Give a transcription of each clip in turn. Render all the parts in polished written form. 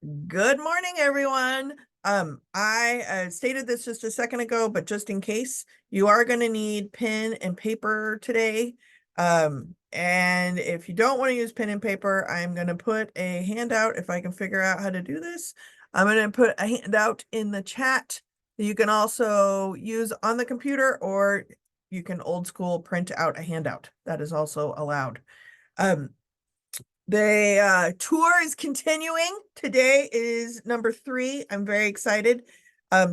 Good morning, everyone. I stated this just a second ago, but just in case, you are going to need pen and paper today. And if you don't want to use pen and paper, I'm going to put a handout if I can figure out how to do this. I'm going to put a handout in the chat that you can also use on the computer, or you can old school print out a handout. That is also allowed. The tour is continuing. Today is number 3. I'm very excited.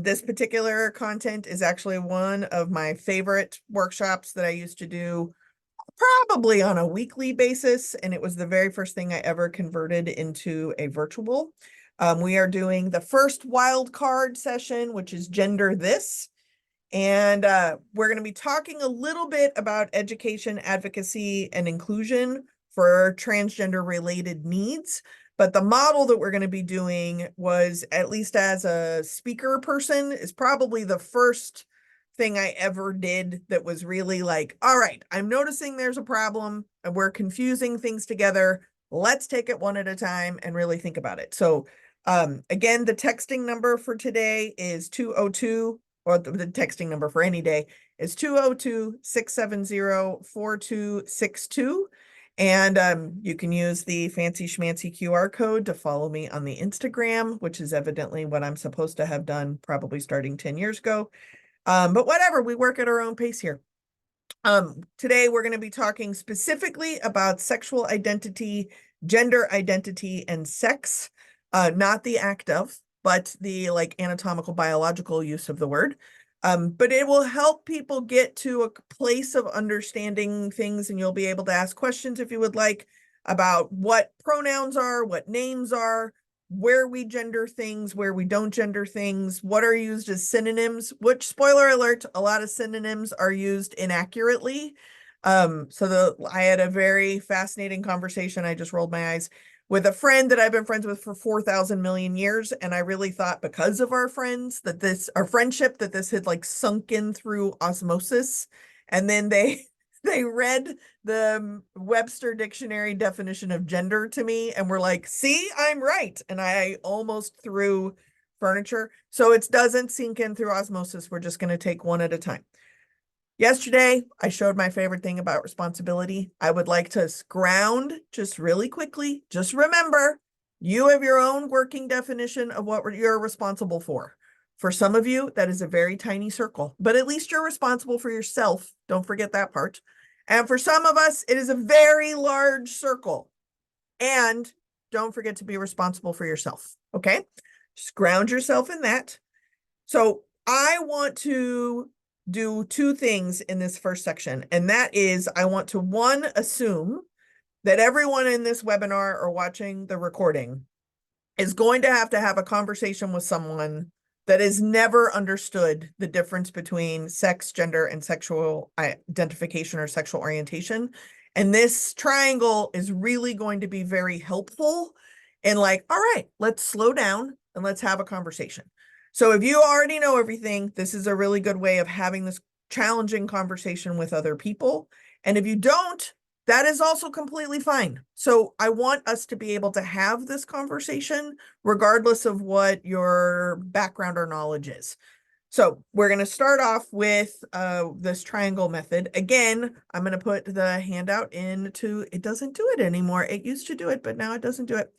This particular content is actually one of my favorite workshops that I used to do probably on a weekly basis, and it was the very first thing I ever converted into a virtual. We are doing the first wild card session, which is Gender This. And we're going to be talking a little bit about education, advocacy, and inclusion for transgender related needs. But the model that we're going to be doing was, at least as a speaker person, is probably the first thing I ever did that was really like, all right, I'm noticing there's a problem and we're confusing things together. Let's take it one at a time and really think about it. So again, the texting number for today is 202, or the texting number for any day is 202-670-4262. And you can use the fancy schmancy QR code to follow me on the Instagram, which is evidently what I'm supposed to have done probably starting 10 years ago. But whatever, we work at our own pace here. Today we're going to be talking specifically about sexual identity, gender identity, and sex. Not the act of, but the like anatomical biological use of the word. But it will help people get to a place of understanding things, and you'll be able to ask questions if you would like about what pronouns are, what names are, where we gender things, where we don't gender things, what are used as synonyms, which, spoiler alert, a lot of synonyms are used inaccurately. I had a very fascinating conversation. I just rolled my eyes with a friend that I've been friends with for 4,000 million years. And I really thought, because of our friendship, that this had like sunk in through osmosis. And then they read the Webster dictionary definition of gender to me and were like, see, I'm right. And I almost threw furniture. So it doesn't sink in through osmosis. We're just going to take one at a time. Yesterday, I showed my favorite thing about responsibility. I would like to ground just really quickly. Just remember, you have your own working definition of what you're responsible for. For some of you, that is a very tiny circle, but at least you're responsible for yourself. Don't forget that part. And for some of us, it is a very large circle. And don't forget to be responsible for yourself. Okay? Just ground yourself in that. So I want to do 2 things in this first section, and that is, I want to, 1, assume that everyone in this webinar or watching the recording is going to have a conversation with someone that has never understood the difference between sex, gender, and sexual identification or sexual orientation. And this triangle is really going to be very helpful in like, all right, let's slow down and let's have a conversation. So if you already know everything, this is a really good way of having this challenging conversation with other people. And if you don't, that is also completely fine. So I want us to be able to have this conversation regardless of what your background or knowledge is. So we're going to start off with this triangle method. Again, I'm going to put the handout into, it doesn't do it anymore. It used to do it, but now it doesn't do it.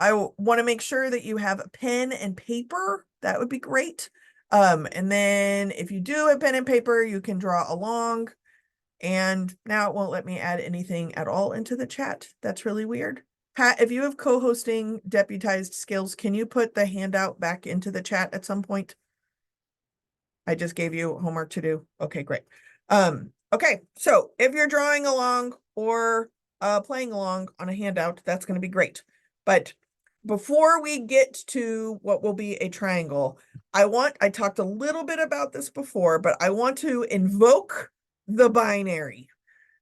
I want to make sure that you have a pen and paper. That would be great. And then if you do have pen and paper, you can draw along. And now it won't let me add anything at all into the chat. That's really weird. Pat, if you have co-hosting deputized skills, can you put the handout back into the chat at some point? I just gave you homework to do. Okay, great. Okay, so if you're drawing along or playing along on a handout, that's going to be great. But before we get to what will be a triangle, I talked a little bit about this before, but I want to invoke the binary.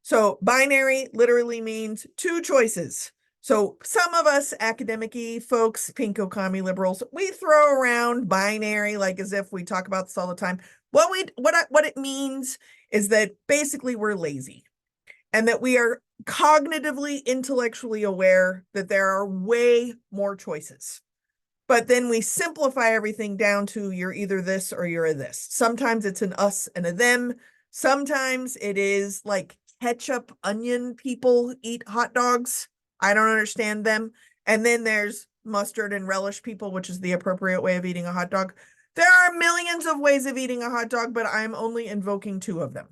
So binary literally means 2 choices. So some of us academic-y folks, pinko commie liberals, we throw around binary like as if we talk about this all the time. What it means is that basically we're lazy. and that we are cognitively, intellectually aware that there are way more choices. But then we simplify everything down to you're either this or you're a this. Sometimes it's an us and a them. Sometimes it is like ketchup, onion people eat hot dogs. I don't understand them. And then there's mustard and relish people, which is the appropriate way of eating a hot dog. There are millions of ways of eating a hot dog, but I'm only invoking two of them.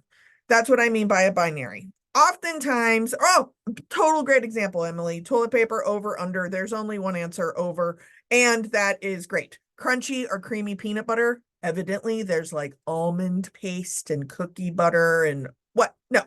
That's what I mean by a binary. Oftentimes, oh, total great example, Emily. Toilet paper over, under. There's only one answer, over. And that is great. Crunchy or creamy peanut butter. Evidently, there's like almond paste and cookie butter and what? No,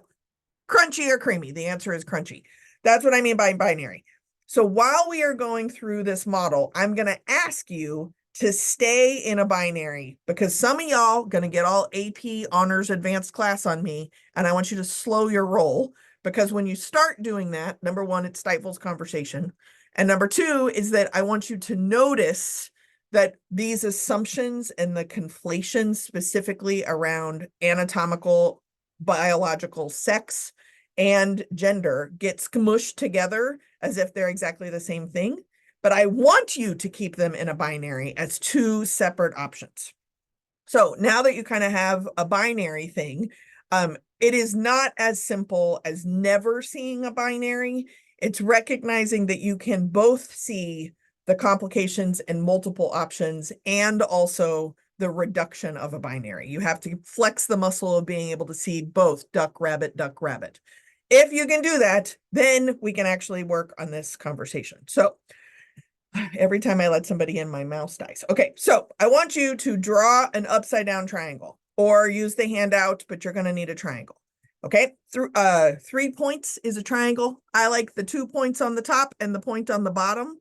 crunchy or creamy. The answer is crunchy. That's what I mean by binary. So while we are going through this model, I'm going to ask you to stay in a binary because some of y'all going to get all AP honors advanced class on me. And I want you to slow your roll because when you start doing that, number one, it stifles conversation. And number two is that I want you to notice that these assumptions and the conflation specifically around anatomical, biological sex and gender get smushed together as if they're exactly the same thing. But I want you to keep them in a binary as two separate options. So now that you kind of have a binary thing, it is not as simple as never seeing a binary. It's recognizing that you can both see the complications and multiple options and also the reduction of a binary. You have to flex the muscle of being able to see both duck, rabbit, duck, rabbit. If you can do that, then we can actually work on this conversation. So every time I let somebody in, my mouse dies. Okay, so I want you to draw an upside down triangle or use the handout, but you're going to need a triangle. Okay, 3 points is a triangle. I like the 2 points on the top and the point on the bottom.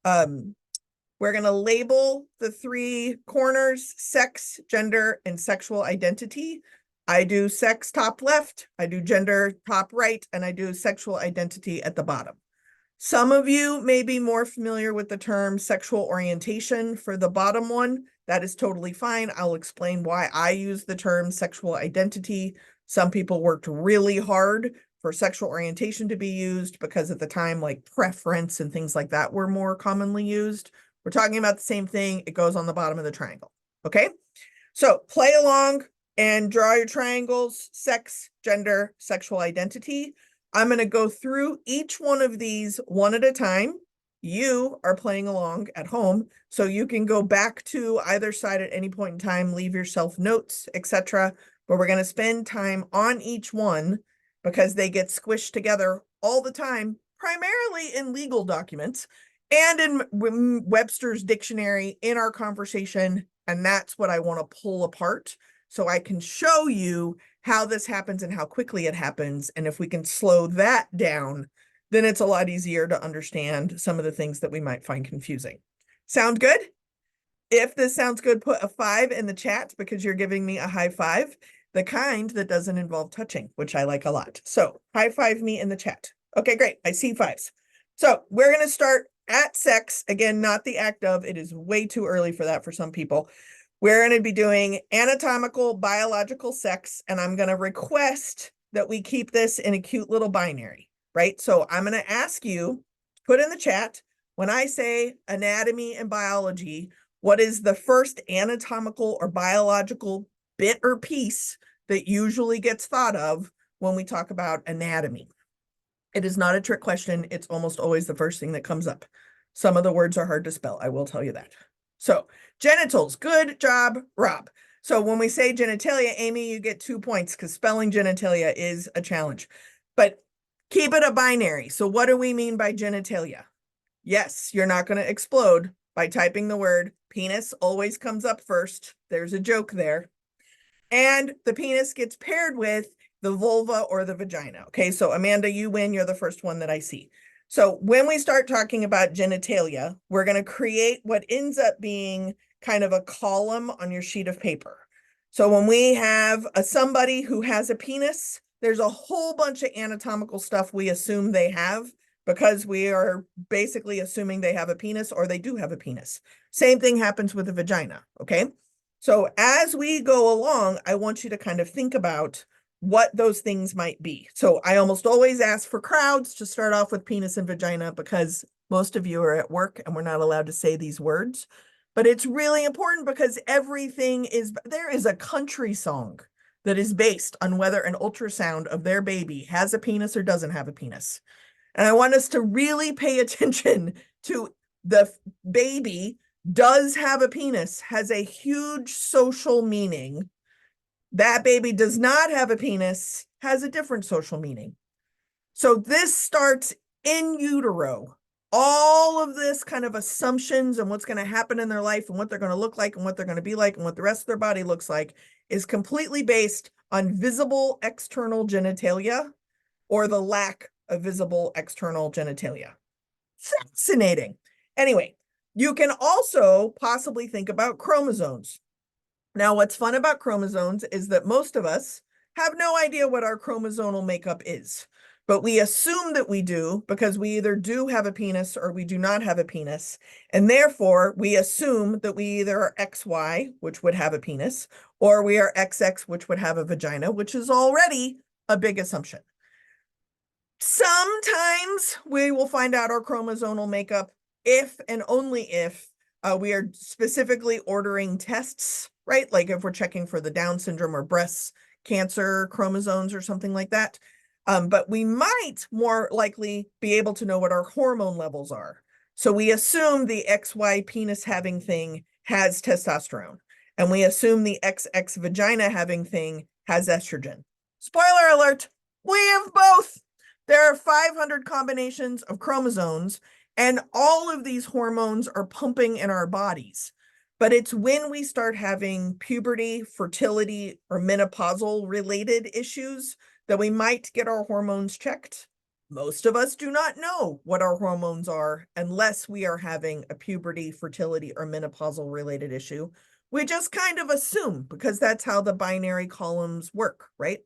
We're going to label the 3 corners sex, gender, and sexual identity. I do sex top left, I do gender top right, and I do sexual identity at the bottom. Some of you may be more familiar with the term sexual orientation for the bottom one. That is totally fine. I'll explain why I use the term sexual identity. Some people worked really hard for sexual orientation to be used because at the time, like preference and things like that were more commonly used. We're talking about the same thing. It goes on the bottom of the triangle. Okay, so play along and draw your triangles: sex, gender, sexual identity. I'm going to go through each one of these one at a time. You are playing along at home, so you can go back to either side at any point in time, leave yourself notes, etc. But we're going to spend time on each one because they get squished together all the time, primarily in legal documents and in Webster's dictionary in our conversation. And that's what I want to pull apart so I can show you how this happens and how quickly it happens. And if we can slow that down, then it's a lot easier to understand some of the things that we might find confusing. Sound good? If this sounds good, put a 5 in the chat because you're giving me a high five, the kind that doesn't involve touching, which I like a lot. So high five me in the chat. Okay, great. I see 5s. So we're going to start at sex. Again, not the act of. It is way too early for that for some people. We're going to be doing anatomical, biological sex, and I'm going to request that we keep this in a cute little binary, right? So I'm going to ask you, put in the chat, when I say anatomy and biology, what is the first anatomical or biological bit or piece that usually gets thought of when we talk about anatomy? It is not a trick question. It's almost always the first thing that comes up. Some of the words are hard to spell. I will tell you that. So genitals, good job, Rob. So when we say genitalia, Amy, you get 2 points because spelling genitalia is a challenge. But keep it a binary. So what do we mean by genitalia? Yes, you're not going to explode by typing the word penis. Always comes up first. There's a joke there. And the penis gets paired with the vulva or the vagina. Okay, so Amanda, you win. You're the first one that I see. So when we start talking about genitalia, we're going to create what ends up being kind of a column on your sheet of paper. So when we have somebody who has a penis, there's a whole bunch of anatomical stuff we assume they have because we are basically assuming they have a penis or they do have a penis. Same thing happens with a vagina, okay? So as we go along, I want you to kind of think about what those things might be. So I almost always ask for crowds to start off with penis and vagina because most of you are at work and we're not allowed to say these words. But it's really important because there is a country song that is based on whether an ultrasound of their baby has a penis or doesn't have a penis. And I want us to really pay attention to the baby does have a penis, has a huge social meaning. That baby does not have a penis, has a different social meaning. So this starts in utero. All of this kind of assumptions and what's going to happen in their life and what they're going to look like and what they're going to be like and what the rest of their body looks like is completely based on visible external genitalia or the lack of visible external genitalia. Fascinating. Anyway, you can also possibly think about chromosomes. Now, what's fun about chromosomes is that most of us have no idea what our chromosomal makeup is, but we assume that we do because we either do have a penis or we do not have a penis. And therefore, we assume that we either are XY, which would have a penis, or we are XX, which would have a vagina, which is already a big assumption. Sometimes we will find out our chromosomal makeup if and only if we are specifically ordering tests, right? Like if we're checking for the Down syndrome or breast cancer chromosomes or something like that. But we might more likely be able to know what our hormone levels are. So we assume the XY penis having thing has testosterone, and we assume the XX vagina having thing has estrogen. Spoiler alert, we have both. There are 500 combinations of chromosomes, and all of these hormones are pumping in our bodies. But it's when we start having puberty, fertility, or menopausal related issues that we might get our hormones checked. Most of us do not know what our hormones are unless we are having a puberty, fertility, or menopausal related issue. We just kind of assume because that's how the binary columns work, right?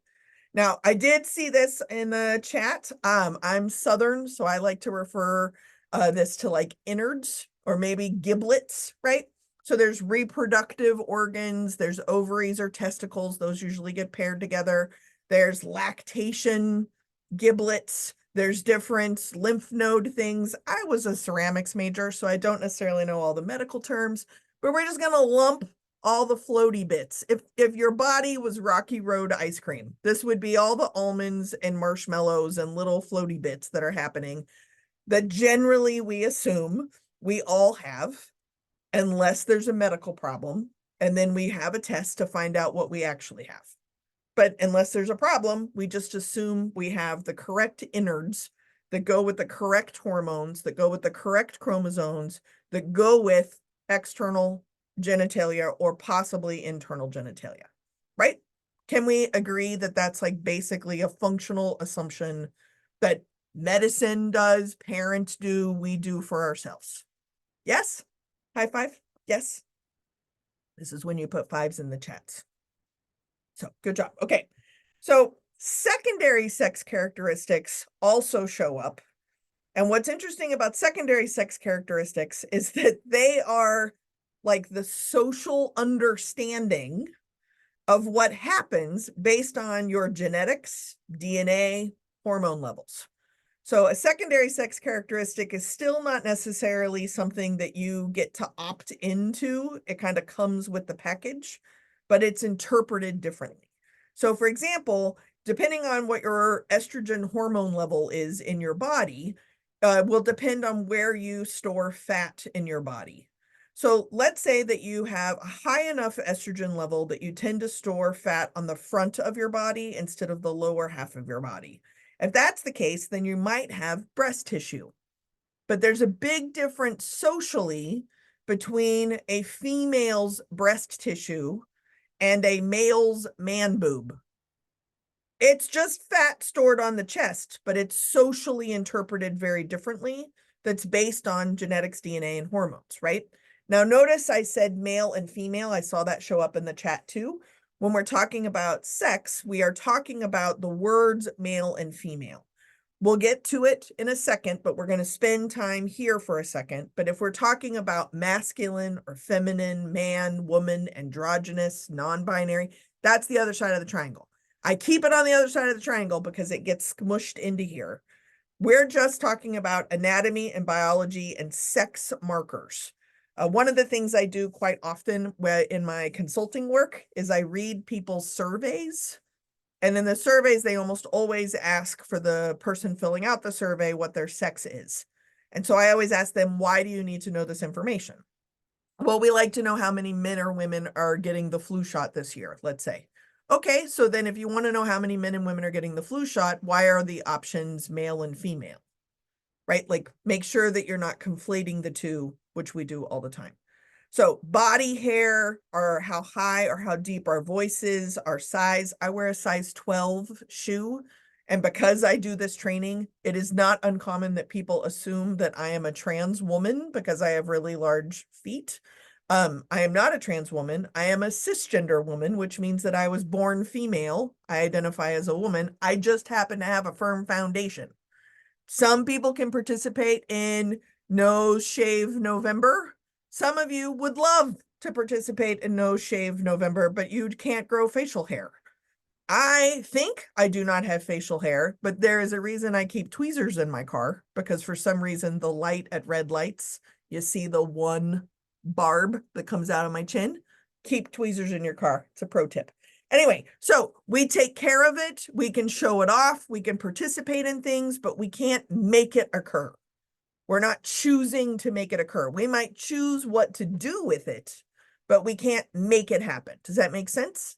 Now, I did see this in the chat. I'm Southern, so I like to refer this to like innards or maybe giblets, right? So there's reproductive organs, there's ovaries or testicles. Those usually get paired together. There's lactation giblets. There's different lymph node things. I was a ceramics major, so I don't necessarily know all the medical terms, but we're just going to lump all the floaty bits. If your body was Rocky Road ice cream, this would be all the almonds and marshmallows and little floaty bits that are happening that generally we assume we all have, unless there's a medical problem. And then we have a test to find out what we actually have. But unless there's a problem, we just assume we have the correct innards that go with the correct hormones, that go with the correct chromosomes, that go with external genitalia or possibly internal genitalia, right? Can we agree that that's like basically a functional assumption that medicine does, parents do, we do for ourselves? Yes? High five? Yes? This is when you put fives in the chats. So good job. Okay. So secondary sex characteristics also show up. And what's interesting about secondary sex characteristics is that they are like the social understanding of what happens based on your genetics, DNA, hormone levels. So a secondary sex characteristic is still not necessarily something that you get to opt into. It kind of comes with the package, but it's interpreted differently. So for example, depending on what your estrogen hormone level is in your body, will depend on where you store fat in your body. So let's say that you have a high enough estrogen level that you tend to store fat on the front of your body instead of the lower half of your body. If that's the case, then you might have breast tissue. But there's a big difference socially between a female's breast tissue and a male's man boob. It's just fat stored on the chest, but it's socially interpreted very differently. That's based on genetics, DNA, and hormones, right? Now, notice I said male and female. I saw that show up in the chat too. When we're talking about sex, we are talking about the words male and female. We'll get to it in a second, but we're going to spend time here for a second. But if we're talking about masculine or feminine, man, woman, androgynous, non-binary, that's the other side of the triangle. I keep it on the other side of the triangle because it gets smushed into here. We're just talking about anatomy and biology and sex markers. One of the things I do quite often in my consulting work is I read people's surveys. And in the surveys, they almost always ask for the person filling out the survey what their sex is. And so I always ask them, why do you need to know this information? Well, we like to know how many men or women are getting the flu shot this year, let's say. Okay, so then if you want to know how many men and women are getting the flu shot, why are the options male and female? Right? Like make sure that you're not conflating the two, which we do all the time. So body hair, or how high or how deep our voice is, our size. I wear a size 12 shoe. And because I do this training, it is not uncommon that people assume that I am a trans woman because I have really large feet. I am not a trans woman. I am a cisgender woman, which means that I was born female. I identify as a woman. I just happen to have a firm foundation. Some people can participate in No Shave November. Some of you would love to participate in No Shave November, but you can't grow facial hair. I think I do not have facial hair, but there is a reason I keep tweezers in my car, because for some reason the light at red lights, you see the one barb that comes out of my chin. Keep tweezers in your car. It's a pro tip. Anyway, so we take care of it. We can show it off. We can participate in things, but we can't make it occur. We're not choosing to make it occur. We might choose what to do with it, but we can't make it happen. Does that make sense?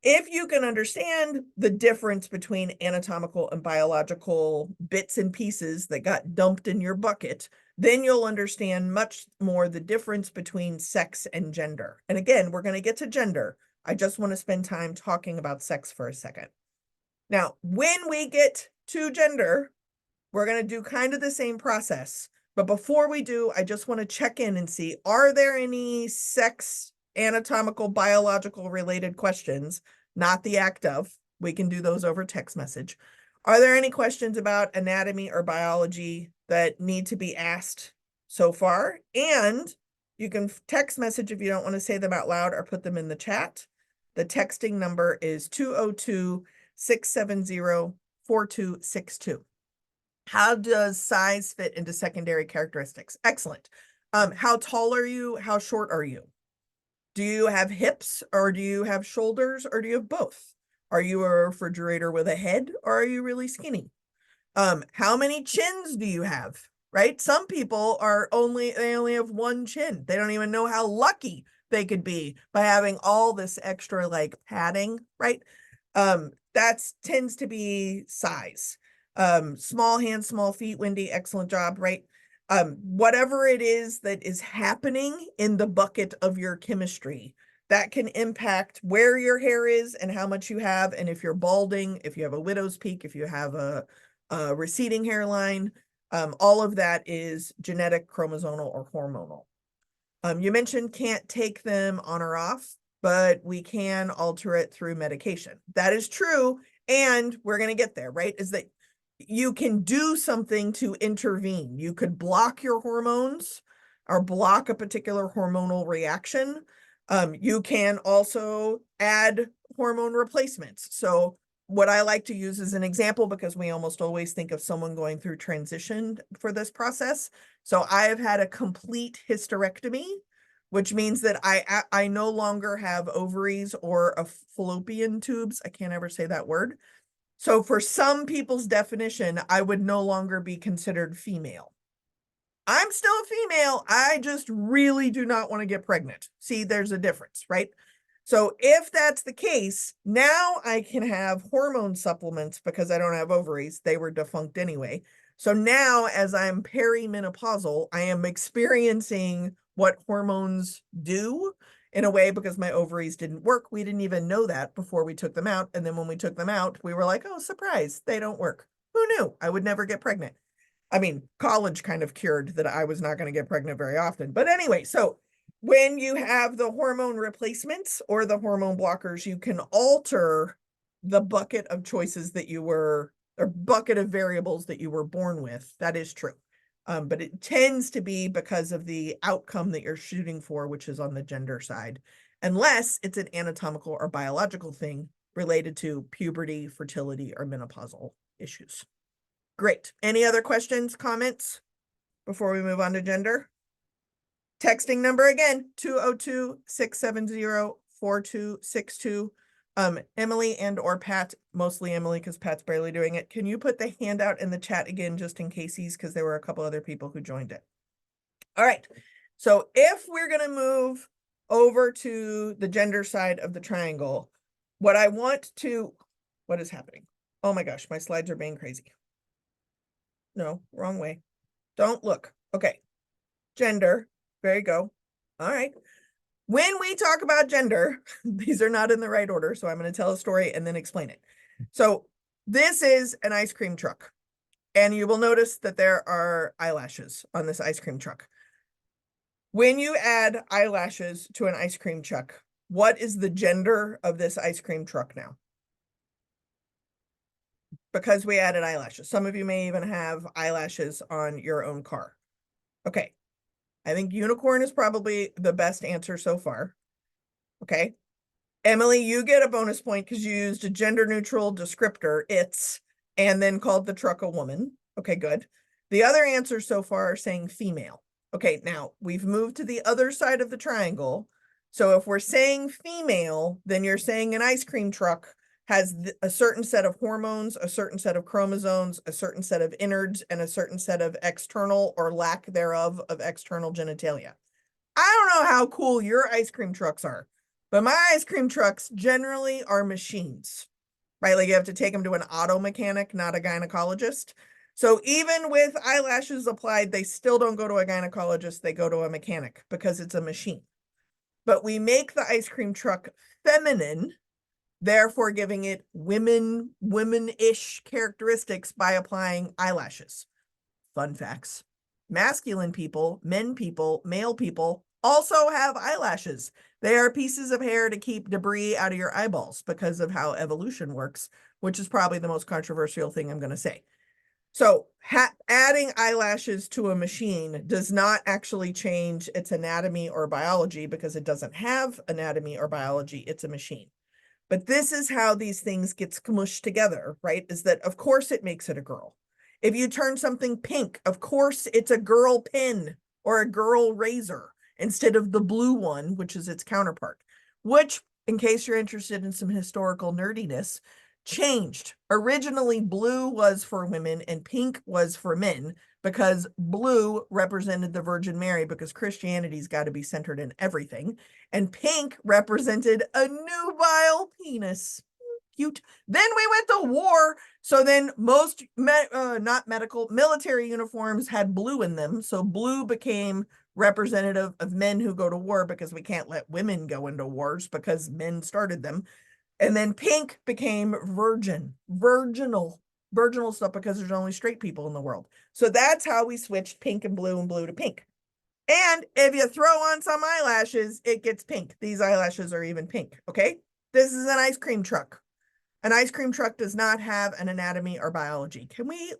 If you can understand the difference between anatomical and biological bits and pieces that got dumped in your bucket, then you'll understand much more the difference between sex and gender. And again, we're going to get to gender. I just want to spend time talking about sex for a second. Now, when we get to gender, we're going to do kind of the same process. But before we do, I just want to check in and see, are there any sex, anatomical, biological related questions? Not the act of. We can do those over text message. Are there any questions about anatomy or biology that need to be asked so far? And you can text message if you don't want to say them out loud, or put them in the chat. The texting number is 202-670-4262. How does size fit into secondary characteristics? Excellent. How tall are you? How short are you? Do you have hips, or do you have shoulders, or do you have both? Are you a refrigerator with a head, or are you really skinny? How many chins do you have? Right? Some people they only have one chin. They don't even know how lucky they could be by having all this extra like padding, right? That tends to be size. Small hands, small feet, Wendy, excellent job, right? Whatever it is that is happening in the bucket of your chemistry, that can impact where your hair is and how much you have. And if you're balding, if you have a widow's peak, if you have a receding hairline, all of that is genetic, chromosomal, or hormonal. You mentioned can't take them on or off, but we can alter it through medication. That is true. And we're going to get there, right? Is that you can do something to intervene. You could block your hormones or block a particular hormonal reaction. You can also add hormone replacements. So what I like to use as an example, because we almost always think of someone going through transition for this process. So I have had a complete hysterectomy, which means that I no longer have ovaries or a fallopian tubes. I can't ever say that word. So for some people's definition, I would no longer be considered female. I'm still a female. I just really do not want to get pregnant. See, there's a difference, right? So if that's the case, now I can have hormone supplements because I don't have ovaries. They were defunct anyway. So now as I'm perimenopausal, I am experiencing what hormones do in a way because my ovaries didn't work. We didn't even know that before we took them out. And then when we took them out, we were like, oh, surprise, they don't work. Who knew? I would never get pregnant. I mean, college kind of cured that I was not going to get pregnant very often. But anyway, so when you have the hormone replacements or the hormone blockers, you can alter the bucket of choices that you were, or bucket of variables that you were born with. That is true. But it tends to be because of the outcome that you're shooting for, which is on the gender side, unless it's an anatomical or biological thing, related to puberty, fertility, or menopausal issues. Great. Any other questions, comments before we move on to gender? Texting number again, 202-670-4262. Emily and or Pat, mostly Emily because Pat's barely doing it. Can you put the handout in the chat again, just in cases, because there were a couple other people who joined it. All right. So if we're going to move over to the gender side of the triangle, what I want to, what is happening? Oh my gosh, my slides are being crazy. No, wrong way. Don't look. Okay. Gender. There you go. All right. When we talk about gender, these are not in the right order, so I'm going to tell a story and then explain it. So this is an ice cream truck, and you will notice that there are eyelashes on this ice cream truck. When you add eyelashes to an ice cream truck, what is the gender of this ice cream truck now? Because we added eyelashes. Some of you may even have eyelashes on your own car. Okay. I think unicorn is probably the best answer so far. Okay. Emily, you get a bonus point because you used a gender neutral descriptor, it's, and then called the truck a woman. Okay, good. The other answers so far are saying female. Okay, now we've moved to the other side of the triangle. So if we're saying female, then you're saying an ice cream truck has a certain set of hormones, a certain set of chromosomes, a certain set of innards, and a certain set of external or lack thereof of external genitalia. I don't know how cool your ice cream trucks are, but my ice cream trucks generally are machines, right? Like you have to take them to an auto mechanic, not a gynecologist. So even with eyelashes applied, they still don't go to a gynecologist. They go to a mechanic because it's a machine. But we make the ice cream truck feminine, therefore giving it women-ish characteristics by applying eyelashes. Fun facts. Masculine people, men people, male people also have eyelashes. They are pieces of hair to keep debris out of your eyeballs because of how evolution works, which is probably the most controversial thing I'm going to say. So adding eyelashes to a machine does not actually change its anatomy or biology because it doesn't have anatomy or biology. It's a machine. But this is how these things get smushed together, right? Is that, of course, it makes it a girl. If you turn something pink, of course, it's a girl pin or a girl razor instead of the blue one, which is its counterpart, which, in case you're interested in some historical nerdiness, changed. Originally, blue was for women and pink was for men because blue represented the Virgin Mary because Christianity's got to be centered in everything. And pink represented a nubile penis. Cute. Then we went to war. So then most, not medical, military uniforms had blue in them. So blue became representative of men who go to war because we can't let women go into wars because men started them. And then pink became virginal stuff because there's only straight people in the world. So that's how we switched pink and blue to pink. And if you throw on some eyelashes, it gets pink. These eyelashes are even pink, okay? This is an ice cream truck. An ice cream truck does not have an anatomy or biology. Can we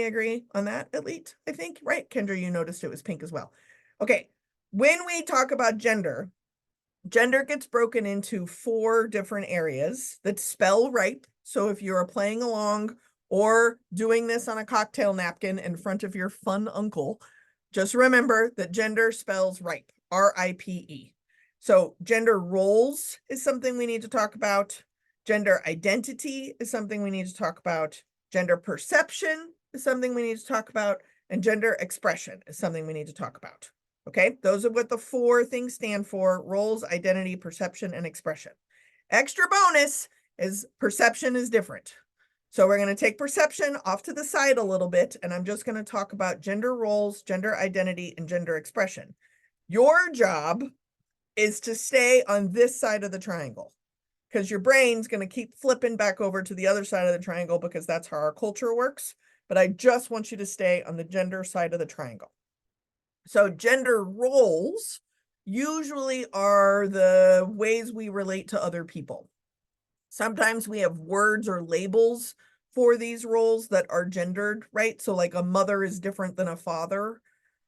agree on that, Elite? I think, right? Kendra, you noticed it was pink as well. Okay, when we talk about gender gets broken into 4 different areas that spell right. So if you're playing along or doing this on a cocktail napkin in front of your fun uncle, just remember that gender spells ripe, R-I-P-E. So gender roles is something we need to talk about. Gender identity is something we need to talk about. Gender perception is something we need to talk about. And gender expression is something we need to talk about. Okay, those are what the 4 things stand for: roles, identity, perception, and expression. Extra bonus is perception is different. So we're going to take perception off to the side a little bit, and I'm just going to talk about gender roles, gender identity, and gender expression. Your job is to stay on this side of the triangle because your brain's going to keep flipping back over to the other side of the triangle because that's how our culture works. But I just want you to stay on the gender side of the triangle. So gender roles usually are the ways we relate to other people. Sometimes we have words or labels for these roles that are gendered, right? So like a mother is different than a father,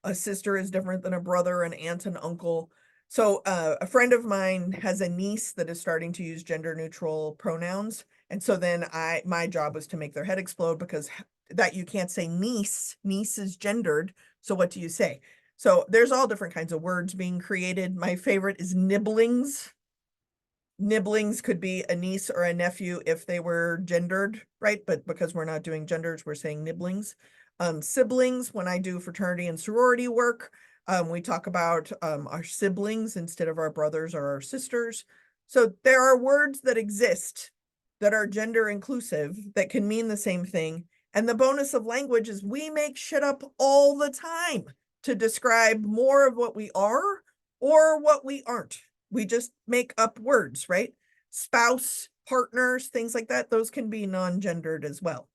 a sister is different than a brother, an aunt and uncle. So a friend of mine has a niece that is starting to use gender neutral pronouns. And so then my job was to make their head explode because that you can't say niece is gendered. So what do you say? So there's all different kinds of words being created. My favorite is nibblings. Nibblings could be a niece or a nephew if they were gendered, right? But because we're not doing genders, we're saying nibblings. Siblings, when I do fraternity and sorority work, we talk about our siblings instead of our brothers or our sisters. So there are words that exist that are gender inclusive that can mean the same thing. And the bonus of language is we make shit up all the time to describe more of what we are or what we aren't. We just make up words, right? Spouse, partners, things like that, those can be non-gendered as well.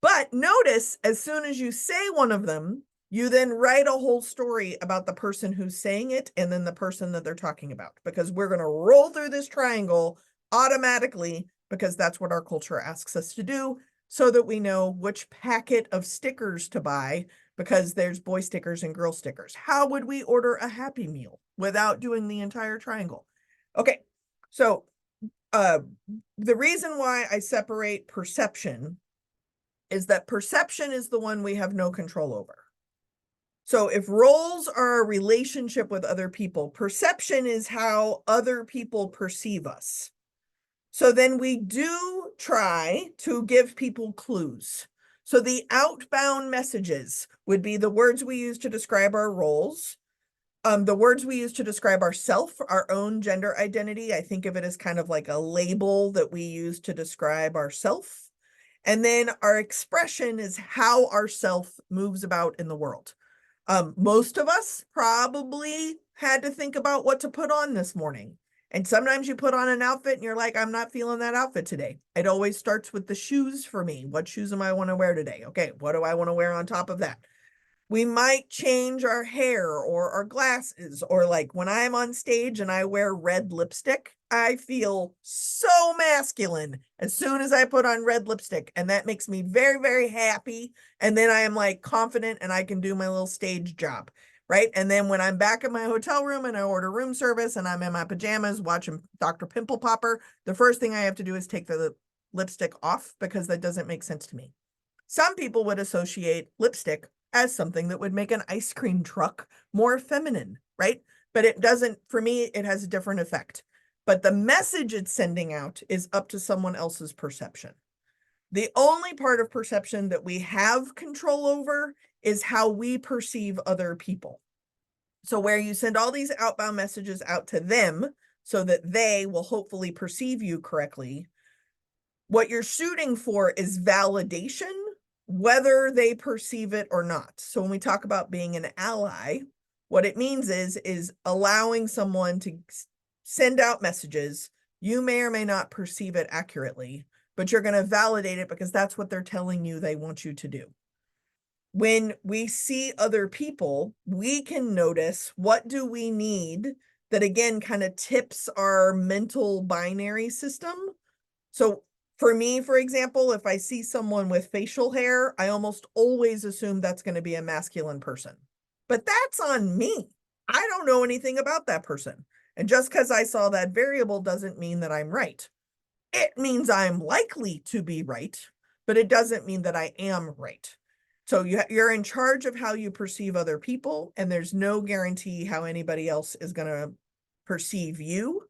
But notice, as soon as you say one of them, you then write a whole story about the person who's saying it and then the person that they're talking about, because we're going to roll through this triangle automatically because that's what our culture asks us to do, so that we know which packet of stickers to buy, because there's boy stickers and girl stickers. How would we order a Happy Meal without doing the entire triangle? Okay, so the reason why I separate perception is that perception is the one we have no control over. So if roles are a relationship with other people, perception is how other people perceive us. So then we do try to give people clues. So the outbound messages would be the words we use to describe our roles, the words we use to describe ourself, our own gender identity. I think of it as kind of like a label that we use to describe ourself. And then our expression is how our self moves about in the world. Most of us probably had to think about what to put on this morning. And sometimes you put on an outfit and you're like, I'm not feeling that outfit today. It always starts with the shoes for me. What shoes am I want to wear today? Okay, what do I want to wear on top of that? We might change our hair or our glasses, or like when I'm on stage and I wear red lipstick, I feel so masculine as soon as I put on red lipstick, and that makes me very, very happy. And then I am like confident and I can do my little stage job, right? And then when I'm back in my hotel room and I order room service and I'm in my pajamas watching Dr. Pimple Popper, the first thing I have to do is take the lipstick off, because that doesn't make sense to me. Some people would associate lipstick as something that would make an ice cream truck more feminine, right? But it doesn't, for me, it has a different effect. But the message it's sending out is up to someone else's perception. The only part of perception that we have control over is how we perceive other people. So where you send all these outbound messages out to them so that they will hopefully perceive you correctly, what you're shooting for is validation, whether they perceive it or not. So when we talk about being an ally, what it means is allowing someone to send out messages. You may or may not perceive it accurately, but you're going to validate it because that's what they're telling you they want you to do. When we see other people, we can notice what do we need that, again, kind of tips our mental binary system. So for me, for example, if I see someone with facial hair, I almost always assume that's going to be a masculine person. But that's on me. I don't know anything about that person. And just because I saw that variable doesn't mean that I'm right. It means I'm likely to be right, but it doesn't mean that I am right. So you're in charge of how you perceive other people, and there's no guarantee how anybody else is going to perceive you,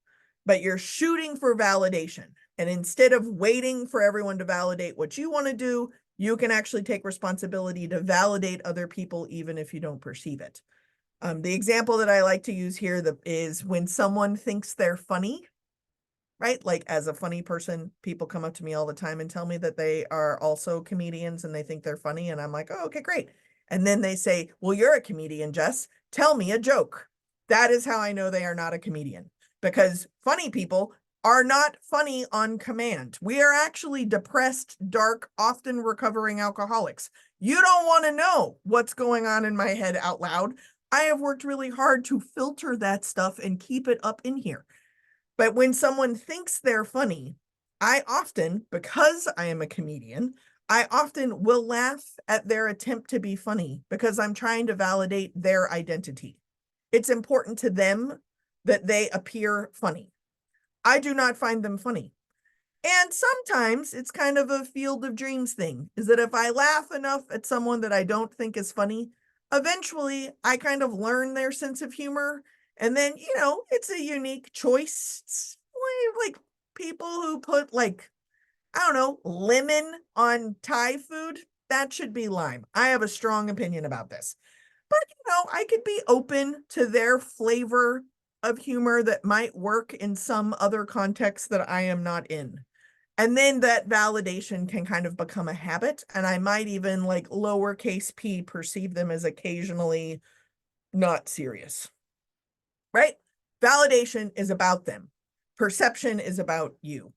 but you're shooting for validation. And instead of waiting for everyone to validate what you want to do, you can actually take responsibility to validate other people, even if you don't perceive it. The example that I like to use here is when someone thinks they're funny, right? Like as a funny person, people come up to me all the time and tell me that they are also comedians and they think they're funny. And I'm like, oh, okay, great. And then they say, well, you're a comedian, Jess. Tell me a joke. That is how I know they are not a comedian, because funny people are not funny on command. We are actually depressed, dark, often recovering alcoholics. You don't want to know what's going on in my head out loud. I have worked really hard to filter that stuff and keep it up in here. But when someone thinks they're funny, I often, because I am a comedian, I often will laugh at their attempt to be funny because I'm trying to validate their identity. It's important to them that they appear funny. I do not find them funny. And sometimes it's kind of a field of dreams thing, is that if I laugh enough at someone that I don't think is funny, eventually I kind of learn their sense of humor. And then, it's a unique choice. It's like people who put like, I don't know, lemon on Thai food, that should be lime. I have a strong opinion about this. But, I could be open to their flavor of humor that might work in some other context that I am not in. And then that validation can kind of become a habit. And I might even like lowercase p perceive them as occasionally not serious, right? Validation is about them. Perception is about you.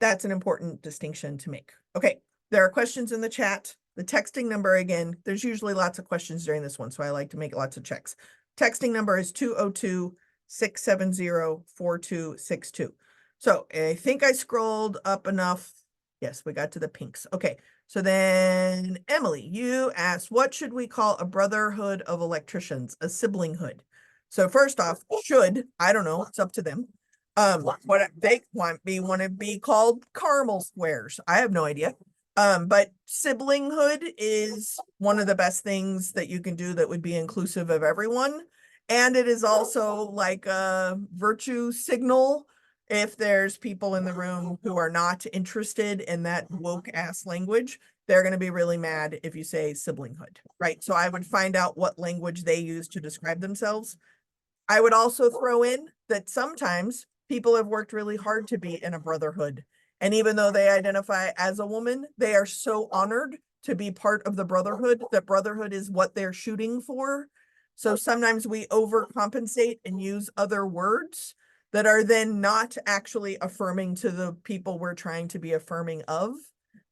That's an important distinction to make. Okay, there are questions in the chat. The texting number, again, there's usually lots of questions during this one, so I like to make lots of checks. Texting number is 202-670-4262. So I think I scrolled up enough. Yes, we got to the pinks. Okay, so then Emily, you asked, what should we call a brotherhood of electricians, a siblinghood? So first off, I don't know, it's up to them. What they want to be called caramel squares. I have no idea. But siblinghood is one of the best things that you can do that would be inclusive of everyone. And it is also like a virtue signal if there's people in the room who are not interested in that woke ass language. They're going to be really mad if you say siblinghood, right? So I would find out what language they use to describe themselves. I would also throw in that sometimes people have worked really hard to be in a brotherhood. And even though they identify as a woman, they are so honored to be part of the brotherhood that brotherhood is what they're shooting for. So sometimes we overcompensate and use other words that are then not actually affirming to the people we're trying to be affirming of,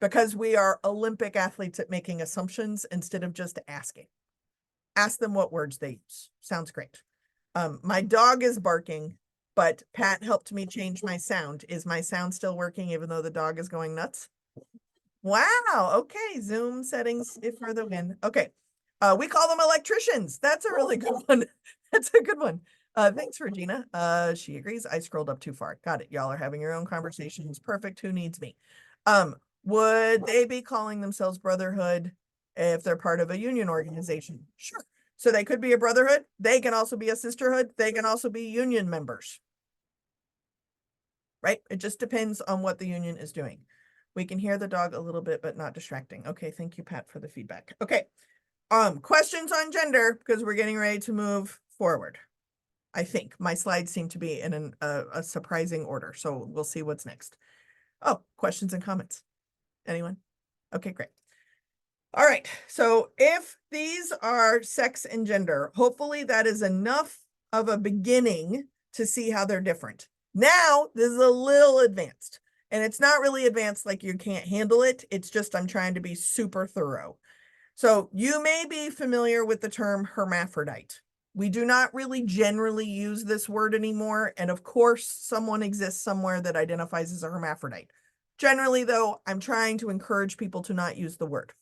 because we are Olympic athletes at making assumptions instead of just asking. Ask them what words they use. Sounds great. My dog is barking, but Pat helped me change my sound. Is my sound still working even though the dog is going nuts? Wow. Okay. Zoom settings for the win. Okay. We call them electricians. That's a really good one. That's a good one. Thanks, Regina. She agrees. I scrolled up too far. Got it. Y'all are having your own conversations. Perfect. Who needs me? Would they be calling themselves brotherhood if they're part of a union organization? Sure. So they could be a brotherhood. They can also be a sisterhood. They can also be union members. Right? It just depends on what the union is doing. We can hear the dog a little bit, but not distracting. Okay, thank you, Pat, for the feedback. Okay. Questions on gender, because we're getting ready to move forward. I think my slides seem to be in a surprising order, so we'll see what's next. Oh, questions and comments. Anyone? Okay, great. All right, so if these are sex and gender, hopefully that is enough of a beginning to see how they're different. Now, this is a little advanced, and it's not really advanced like you can't handle it. It's just I'm trying to be super thorough. So you may be familiar with the term hermaphrodite. We do not really generally use this word anymore, and of course, someone exists somewhere that identifies as a hermaphrodite. Generally, though, I'm trying to encourage people to not use the word.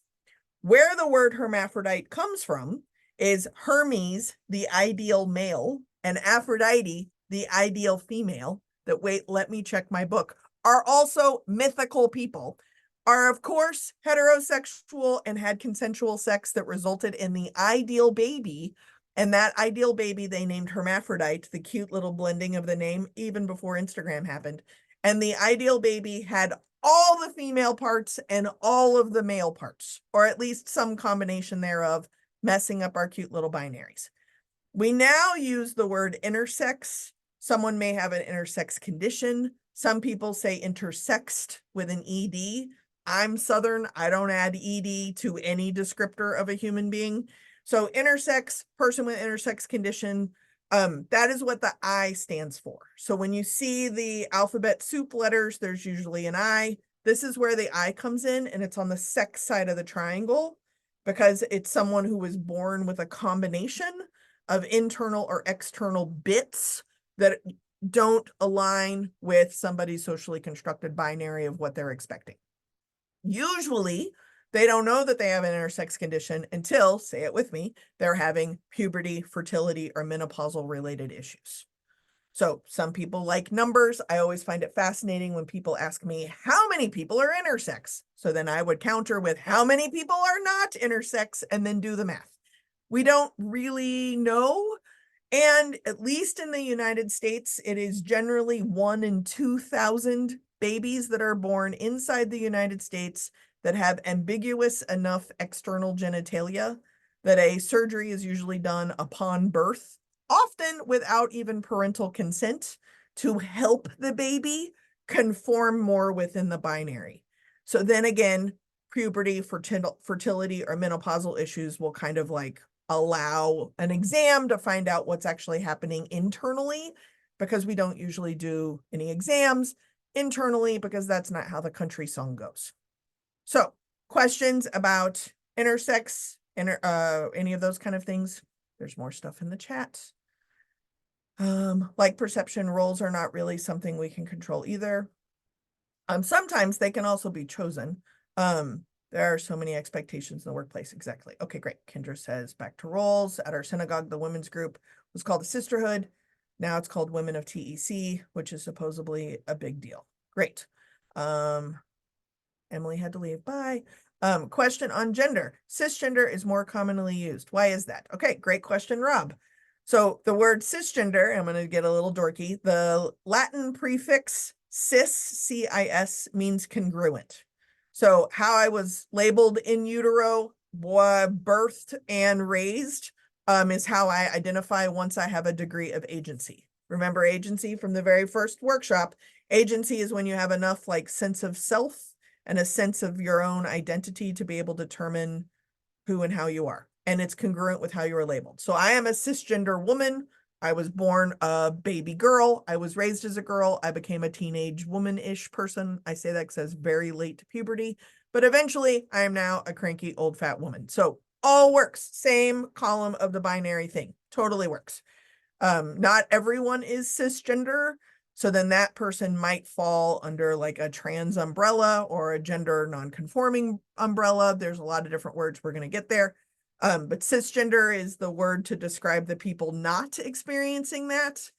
Where the word hermaphrodite comes from is Hermes, the ideal male, and Aphrodite, the ideal female, that, wait, let me check my book, are also mythical people, are of course heterosexual and had consensual sex that resulted in the ideal baby. And that ideal baby they named Hermaphrodite, the cute little blending of the name, even before Instagram happened. And the ideal baby had all the female parts and all of the male parts, or at least some combination thereof, messing up our cute little binaries. We now use the word intersex. Someone may have an intersex condition. Some people say intersexed with an ED. I'm Southern. I don't add ED to any descriptor of a human being. So intersex, person with intersex condition, that is what the I stands for. So when you see the alphabet soup letters, there's usually an I. This is where the I comes in, and it's on the sex side of the triangle because it's someone who was born with a combination of internal or external bits that don't align with somebody's socially constructed binary of what they're expecting. Usually, they don't know that they have an intersex condition until, say it with me, they're having puberty, fertility, or menopausal related issues. So some people like numbers. I always find it fascinating when people ask me, how many people are intersex? So then I would counter with how many people are not intersex and then do the math. We don't really know. And at least in the United States, it is generally 1 in 2,000 babies that are born inside the United States that have ambiguous enough external genitalia that a surgery is usually done upon birth, often without even parental consent, to help the baby conform more within the binary. So then again, puberty, fertility, or menopausal issues will kind of like allow an exam to find out what's actually happening internally, because we don't usually do any exams internally because that's not how the country song goes. So questions about intersex, any of those kind of things? There's more stuff in the chat. Like perception, roles are not really something we can control either. Sometimes they can also be chosen. There are so many expectations in the workplace. Exactly. Okay, great. Kendra says back to roles. At our synagogue, the women's group was called the Sisterhood. Now it's called Women of TEC, which is supposedly a big deal. Great. Emily had to leave. Bye. Question on gender. Cisgender is more commonly used. Why is that? Okay, great question, Rob. So the word cisgender, I'm going to get a little dorky. The Latin prefix cis, C-I-S, means congruent. So how I was labeled in utero, birthed, and raised is how I identify once I have a degree of agency. Remember agency from the very first workshop. Agency is when you have enough like sense of self and a sense of your own identity to be able to determine who and how you are. And it's congruent with how you were labeled. So I am a cisgender woman. I was born a baby girl. I was raised as a girl. I became a teenage woman-ish person. I say that because I was very late to puberty, but eventually I am now a cranky old fat woman. So all works. Same column of the binary thing. Totally works. Not everyone is cisgender. So then that person might fall under like a trans umbrella or a gender non-conforming umbrella. There's a lot of different words. We're going to get there. But cisgender is the word to describe the people not experiencing that,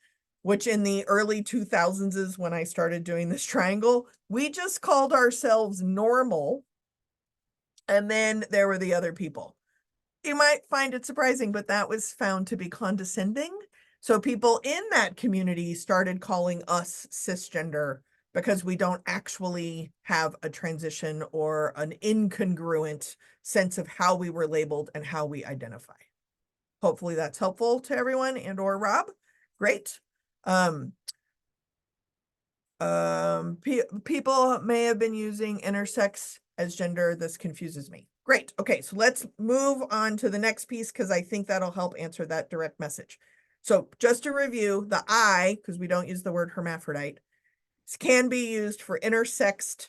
which in the early 2000s is when I started doing this triangle. We just called ourselves normal. And then there were the other people. You might find it surprising, but that was found to be condescending. So people in that community started calling us cisgender because we don't actually have a transition or an incongruent sense of how we were labeled and how we identify. Hopefully that's helpful to everyone and or Rob. Great. People may have been using intersex as gender. This confuses me. Great. Okay, so let's move on to the next piece because I think that'll help answer that direct message. So just to review, the I, because we don't use the word hermaphrodite, can be used for intersex,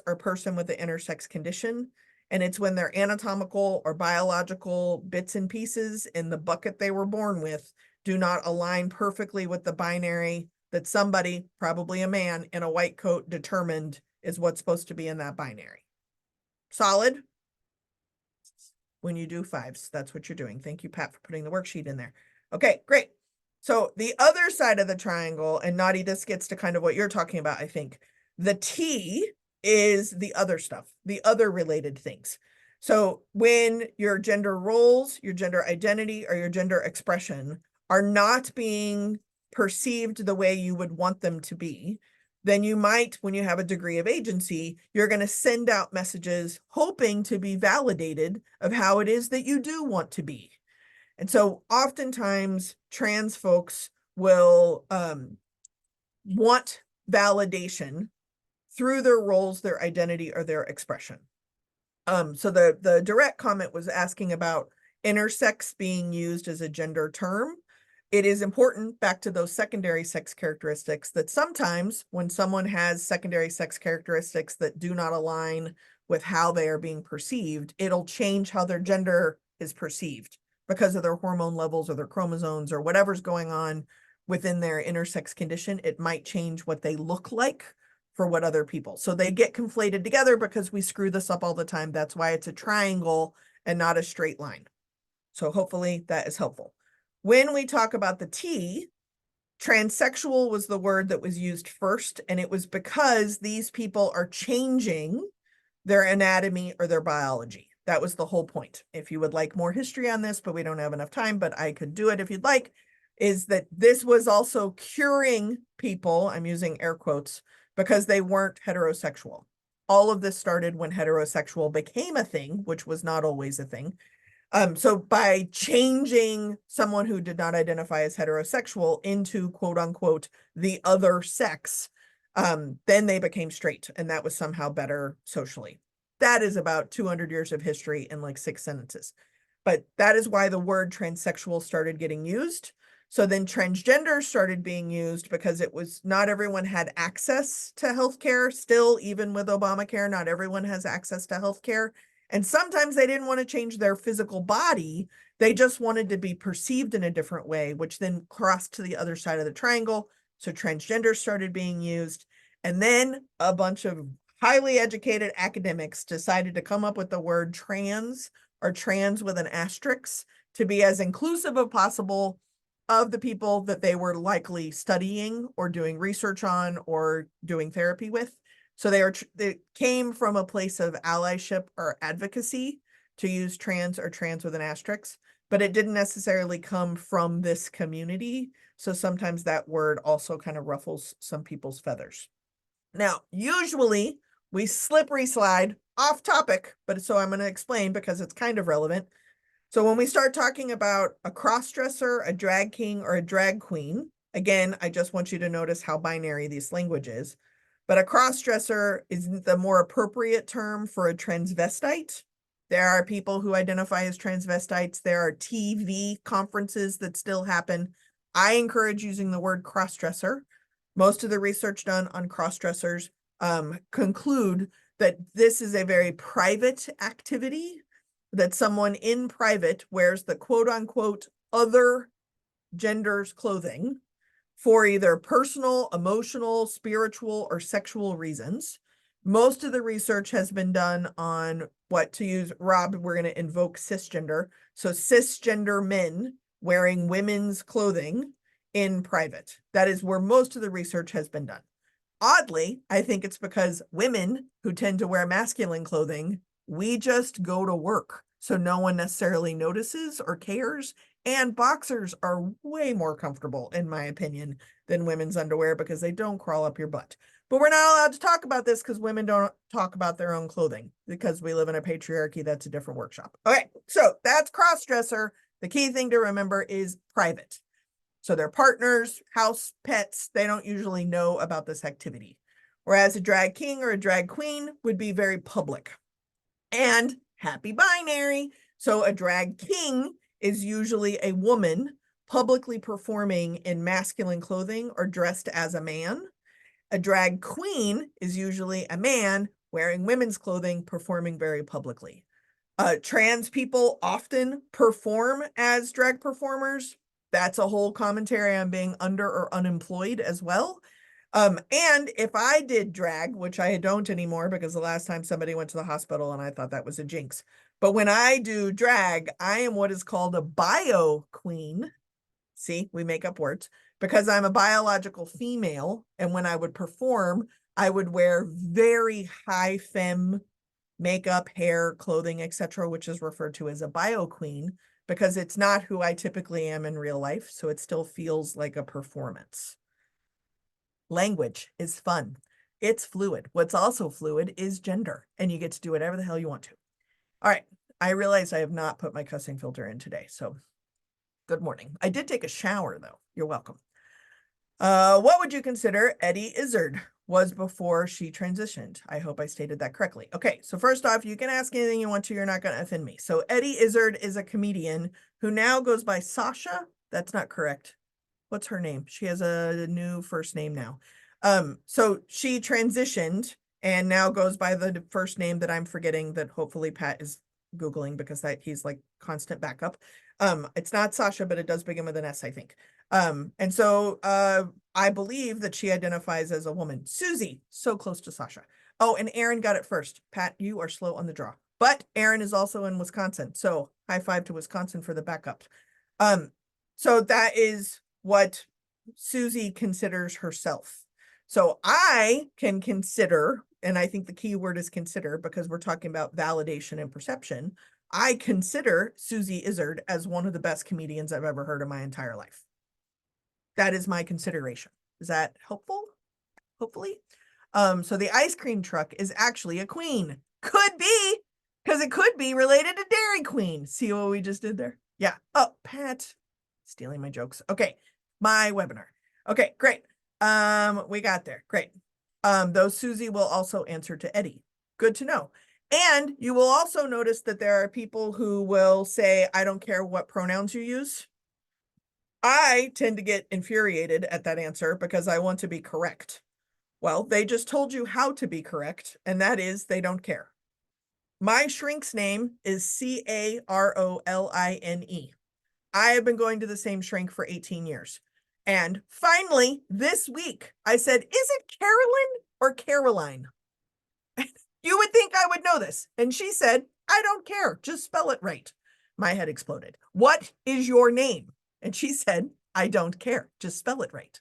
or person with the intersex condition. And it's when their anatomical or biological bits and pieces in the bucket they were born with do not align perfectly with the binary that somebody, probably a man in a white coat, determined is what's supposed to be in that binary. Solid? When you do fives, that's what you're doing. Thank you, Pat, for putting the worksheet in there. Okay, great. So the other side of the triangle, and Naughty, this gets to kind of what you're talking about, I think. The T is the other stuff, the other related things. So when your gender roles, your gender identity, or your gender expression are not being perceived the way you would want them to be, then you might, when you have a degree of agency, you're going to send out messages hoping to be validated of how it is that you do want to be. And so oftentimes trans folks will want validation through their roles, their identity, or their expression. So the direct comment was asking about intersex being used as a gender term. It is important, back to those secondary sex characteristics, that sometimes when someone has secondary sex characteristics that do not align with how they are being perceived, it'll change how their gender is perceived because of their hormone levels or their chromosomes or whatever's going on within their intersex condition. It might change what they look like for what other people. So they get conflated together because we screw this up all the time. That's why it's a triangle and not a straight line. So hopefully that is helpful. When we talk about the T, Transsexual was the word that was used first, and it was because these people are changing their anatomy or their biology. That was the whole point. If you would like more history on this, but we don't have enough time, but I could do it if you'd like, is that this was also curing people, I'm using air quotes, because they weren't heterosexual. All of this started when heterosexual became a thing, which was not always a thing. So by changing someone who did not identify as heterosexual into quote unquote the other sex, then they became straight, and that was somehow better socially. That is about 200 years of history in like 6 sentences. But that is why the word transsexual started getting used. So then transgender started being used because it was not everyone had access to healthcare. Still, even with Obamacare, not everyone has access to healthcare. And sometimes they didn't want to change their physical body. They just wanted to be perceived in a different way, which then crossed to the other side of the triangle. So transgender started being used. And then a bunch of highly educated academics decided to come up with the word trans, or trans with an asterisk, to be as inclusive as possible of the people that they were likely studying or doing research on or doing therapy with. So they came from a place of allyship or advocacy to use trans or trans with an asterisk, but it didn't necessarily come from this community. So sometimes that word also kind of ruffles some people's feathers. Now, usually we slippery slide off topic, but so I'm going to explain because it's kind of relevant. So when we start talking about a crossdresser, a drag king, or a drag queen, again, I just want you to notice how binary this language is. But a crossdresser is the more appropriate term for a transvestite. There are people who identify as transvestites. There are TV conferences that still happen. I encourage using the word crossdresser. Most of the research done on crossdressers conclude that this is a very private activity, that someone in private wears the quote unquote other gender's clothing for either personal, emotional, spiritual, or sexual reasons. Most of the research has been done on what, to use, Rob, we're going to invoke cisgender. So cisgender men wearing women's clothing in private. That is where most of the research has been done. Oddly, I think it's because women who tend to wear masculine clothing, we just go to work. So no one necessarily notices or cares. And boxers are way more comfortable, in my opinion, than women's underwear because they don't crawl up your butt. But we're not allowed to talk about this because women don't talk about their own clothing because we live in a patriarchy. That's a different workshop. Okay, so that's crossdresser. The key thing to remember is private. So their partners, house, pets, they don't usually know about this activity. Whereas a drag king or a drag queen would be very public. And happy binary. So a drag king is usually a woman publicly performing in masculine clothing or dressed as a man. A drag queen is usually a man wearing women's clothing, performing very publicly. Trans people often perform as drag performers. That's a whole commentary on being under or unemployed as well. And if I did drag, which I don't anymore because the last time somebody went to the hospital and I thought that was a jinx. But when I do drag, I am what is called a bio queen. See, we make up words because I'm a biological female. And when I would perform, I would wear very high femme makeup, hair, clothing, etc., which is referred to as a bio queen because it's not who I typically am in real life. So it still feels like a performance. Language is fun. It's fluid. What's also fluid is gender, and you get to do whatever the hell you want to. All right. I realize I have not put my cussing filter in today, so good morning. I did take a shower, though. You're welcome. What would you consider Eddie Izzard was before she transitioned? I hope I stated that correctly. Okay, so first off, you can ask anything you want to. You're not going to offend me. So Eddie Izzard is a comedian who now goes by Sasha. That's not correct. What's her name? She has a new first name now. So she transitioned and now goes by the first name that I'm forgetting that hopefully Pat is Googling because he's like constant backup. It's not Sasha, but it does begin with an S, I think. And so I believe that she identifies as a woman. Susie, so close to Sasha. Oh, and Aaron got it first. Pat, you are slow on the draw. But Aaron is also in Wisconsin. So high five to Wisconsin for the backup. So that is what Susie considers herself. So I can consider, and I think the key word is consider because we're talking about validation and perception. I consider Susie Izzard as one of the best comedians I've ever heard in my entire life. That is my consideration. Is that helpful? Hopefully. So the ice cream truck is actually a queen. Could be, because it could be related to Dairy Queen. See what we just did there? Yeah. Oh, Pat, stealing my jokes. Okay, my webinar. Okay, great. We got there. Great. Though Susie will also answer to Eddie. Good to know. And you will also notice that there are people who will say, I don't care what pronouns you use. I tend to get infuriated at that answer because I want to be correct. Well, they just told you how to be correct, and that is they don't care. My shrink's name is Caroline. I have been going to the same shrink for 18 years. And finally, this week, I said, is it Carolyn or Caroline? You would think I would know this. And she said, I don't care. Just spell it right. My head exploded. What is your name? And she said, I don't care. Just spell it right.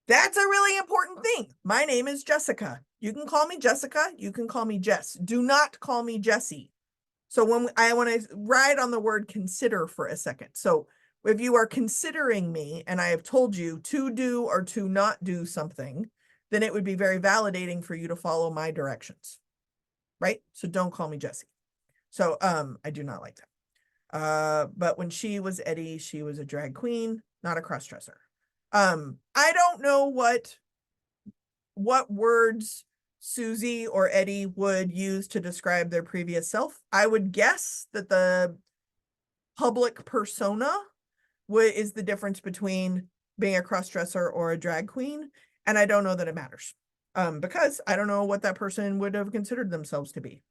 That's a really important thing. My name is Jessica. You can call me Jessica. You can call me Jess. Do not call me Jessie. So when I want to ride on the word consider for a second. So if you are considering me and I have told you to do or to not do something, then it would be very validating for you to follow my directions. Right? So don't call me Jessie. So I do not like that. But when she was Eddie, she was a drag queen, not a crossdresser. I don't know what words Susie or Eddie would use to describe their previous self. I would guess that the public persona is the difference between being a crossdresser or a drag queen. And I don't know that it matters because I don't know what that person would have considered themselves to be.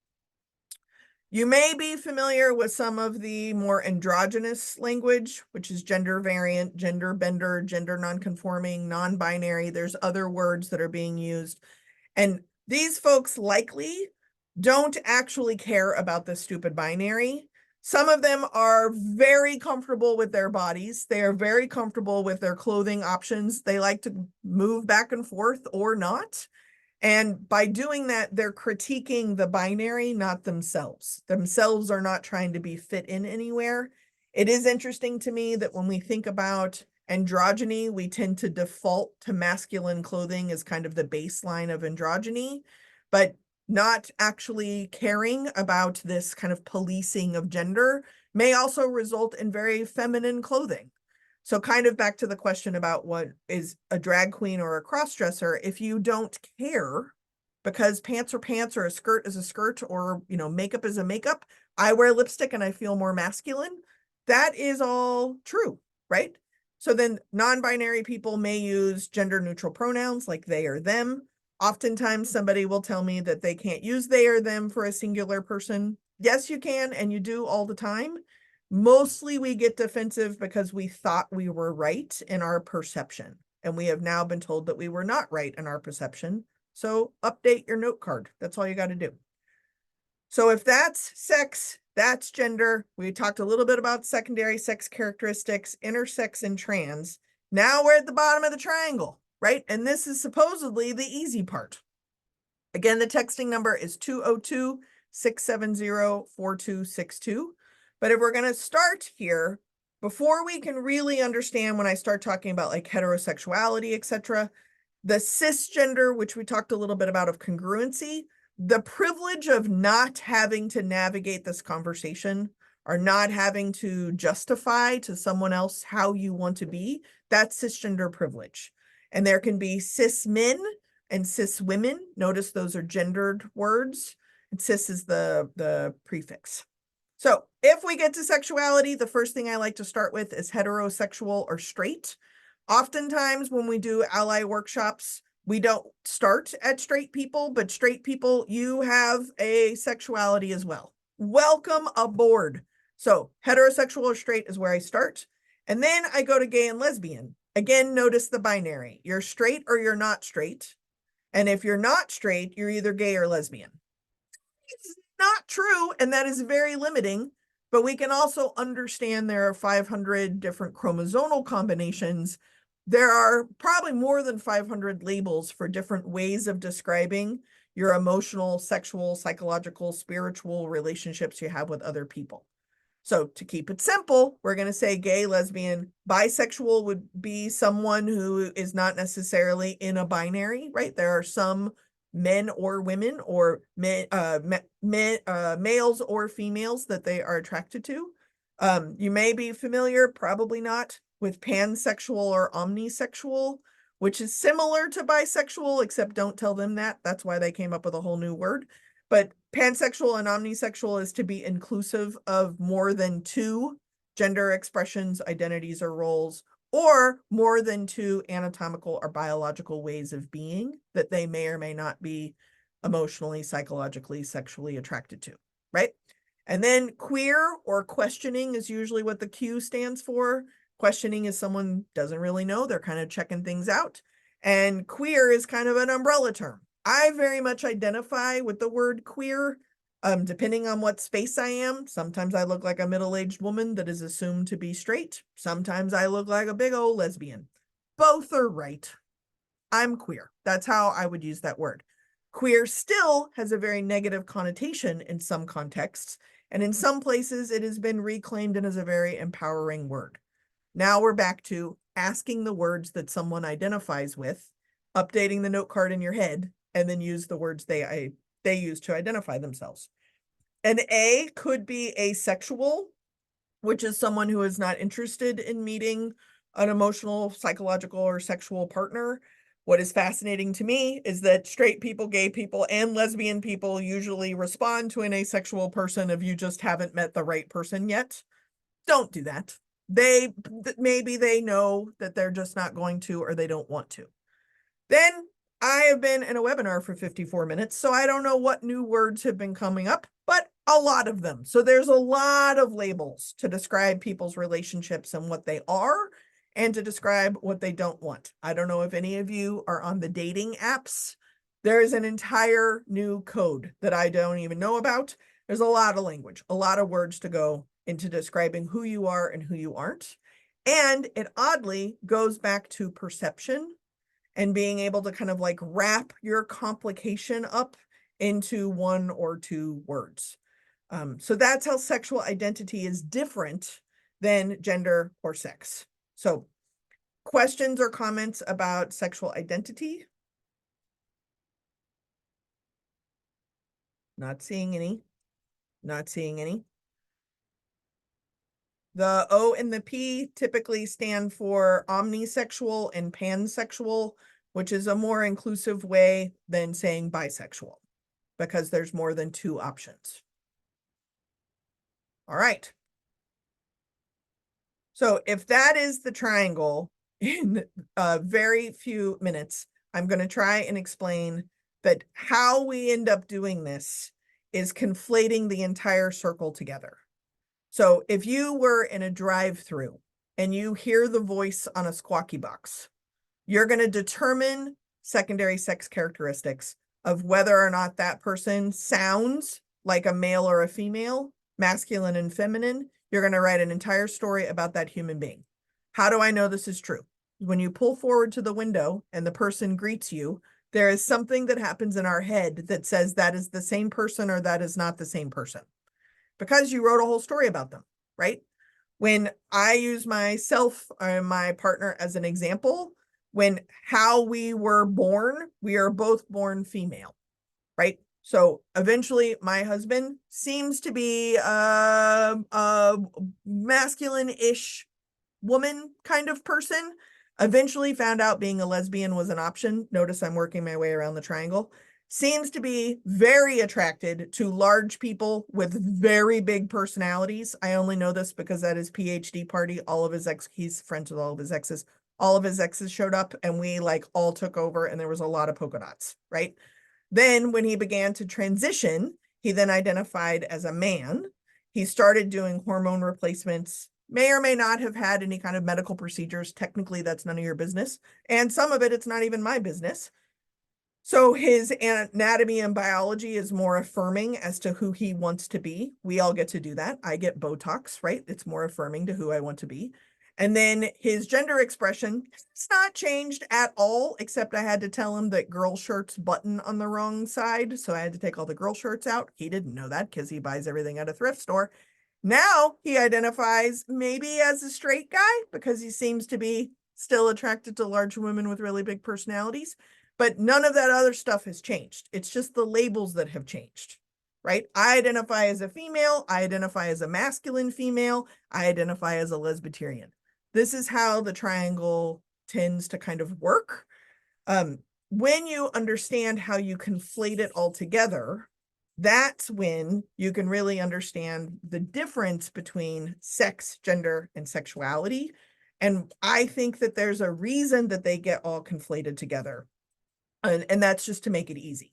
You may be familiar with some of the more androgynous language, which is gender variant, gender bender, gender nonconforming, non-binary. There's other words that are being used. And these folks likely don't actually care about the stupid binary. Some of them are very comfortable with their bodies. They are very comfortable with their clothing options. They like to move back and forth or not. And by doing that, they're critiquing the binary, not themselves. Themselves are not trying to be fit in anywhere. It is interesting to me that when we think about androgyny, we tend to default to masculine clothing as kind of the baseline of androgyny, but not actually caring about this kind of policing of gender may also result in very feminine clothing. So kind of back to the question about what is a drag queen or a crossdresser, if you don't care because pants are pants or a skirt is a skirt or, makeup is a makeup, I wear lipstick and I feel more masculine. That is all true, right? So then non-binary people may use gender neutral pronouns like they or them. Oftentimes somebody will tell me that they can't use they or them for a singular person. Yes, you can, and you do all the time. Mostly we get defensive because we thought we were right in our perception. And we have now been told that we were not right in our perception. So update your note card. That's all you got to do. So if that's sex, that's gender. We talked a little bit about secondary sex characteristics, intersex and trans. Now we're at the bottom of the triangle, right? And this is supposedly the easy part. Again, the texting number is 202-670-4262. But if we're going to start here, before we can really understand when I start talking about like heterosexuality, etc., the cisgender, which we talked a little bit about of congruency, the privilege of not having to navigate this conversation or not having to justify to someone else how you want to be, that's cisgender privilege. And there can be cis men and cis women. Notice those are gendered words, and cis is the prefix. So if we get to sexuality, the first thing I like to start with is heterosexual or straight. Oftentimes when we do ally workshops, we don't start at straight people, but straight people, you have a sexuality as well. Welcome aboard. So heterosexual or straight is where I start. And then I go to gay and lesbian. Again, notice the binary. You're straight or you're not straight. And if you're not straight, you're either gay or lesbian. It's not true, and that is very limiting, but we can also understand there are 500 different chromosomal combinations there are probably more than 500 labels for different ways of describing your emotional, sexual, psychological, spiritual relationships you have with other people. So to keep it simple, we're going to say gay, lesbian, bisexual would be someone who is not necessarily in a binary, right? There are some men or women or males or females that they are attracted to. You may be familiar, probably not, with pansexual or omnisexual, which is similar to bisexual, except don't tell them that. That's why they came up with a whole new word. But pansexual and omnisexual is to be inclusive of more than two gender expressions, identities, or roles, or more than two anatomical or biological ways of being that they may or may not be emotionally, psychologically, sexually attracted to, right? And then queer or questioning is usually what the Q stands for. Questioning is someone doesn't really know, they're kind of checking things out. And queer is kind of an umbrella term. I very much identify with the word queer, depending on what space I am. Sometimes I look like a middle-aged woman that is assumed to be straight. Sometimes I look like a big old lesbian. Both are right. I'm queer. That's how I would use that word. Queer still has a very negative connotation in some contexts, and in some places it has been reclaimed and is a very empowering word. Now we're back to asking the words that someone identifies with, updating the note card in your head, and then use the words they use to identify themselves. An A could be asexual, which is someone who is not interested in meeting an emotional, psychological, or sexual partner. What is fascinating to me is that straight people, gay people, and lesbian people usually respond to an asexual person if you just haven't met the right person yet. Don't do that. Maybe they know that they're just not going to, or they don't want to. Then I have been in a webinar for 54 minutes, so I don't know what new words have been coming up, but a lot of them. So there's a lot of labels to describe people's relationships and what they are, and to describe what they don't want. I don't know if any of you are on the dating apps. There is an entire new code that I don't even know about. There's a lot of language, a lot of words to go into describing who you are and who you aren't. And it oddly goes back to perception and being able to kind of like wrap your complication up into one or two words. So that's how sexual identity is different than gender or sex. So questions or comments about sexual identity? Not seeing any. Not seeing any. The O and the P typically stand for omnisexual and pansexual, which is a more inclusive way than saying bisexual, because there's more than two options. All right. So if that is the triangle in very few minutes, I'm going to try and explain that how we end up doing this is conflating the entire circle together. So if you were in a drive-through and you hear the voice on a squawky box, you're going to determine secondary sex characteristics of whether or not that person sounds like a male or a female, masculine and feminine. You're going to write an entire story about that human being. How do I know this is true? When you pull forward to the window and the person greets you, there is something that happens in our head that says that is the same person or that is not the same person, because you wrote a whole story about them, right? When I use myself and my partner as an example, when how we were born, we are both born female, right? So eventually my husband seems to be a masculine-ish woman kind of person. Eventually found out being a lesbian was an option. Notice I'm working my way around the triangle. Seems to be very attracted to large people with very big personalities. I only know this because at his PhD party, he's friends with all of his exes. All of his exes showed up and we like all took over and there was a lot of polka dots, right? Then when he began to transition, he then identified as a man. He started doing hormone replacements, may or may not have had any kind of medical procedures. Technically, that's none of your business. And some of it, it's not even my business. So his anatomy and biology is more affirming as to who he wants to be. We all get to do that. I get Botox, right? It's more affirming to who I want to be. And then his gender expression, it's not changed at all, except I had to tell him that girl shirts button on the wrong side. So I had to take all the girl shirts out. He didn't know that because he buys everything at a thrift store. Now he identifies maybe as a straight guy because he seems to be still attracted to large women with really big personalities. But none of that other stuff has changed. It's just the labels that have changed, right? I identify as a female. I identify as a masculine female. I identify as a lesbian. This is how the triangle tends to kind of work. When you understand how you conflate it all together, that's when you can really understand the difference between sex, gender, and sexuality. And I think that there's a reason that they get all conflated together. And that's just to make it easy.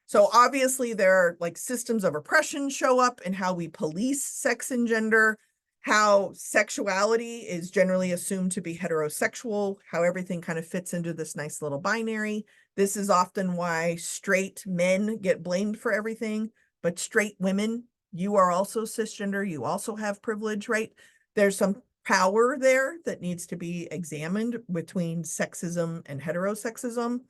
So obviously there are like systems of oppression show up in how we police sex and gender, how sexuality is generally assumed to be heterosexual, how everything kind of fits into this nice little binary. This is often why straight men get blamed for everything, but straight women, you are also cisgender, you also have privilege, right? There's some power there that needs to be examined between sexism and heterosexism.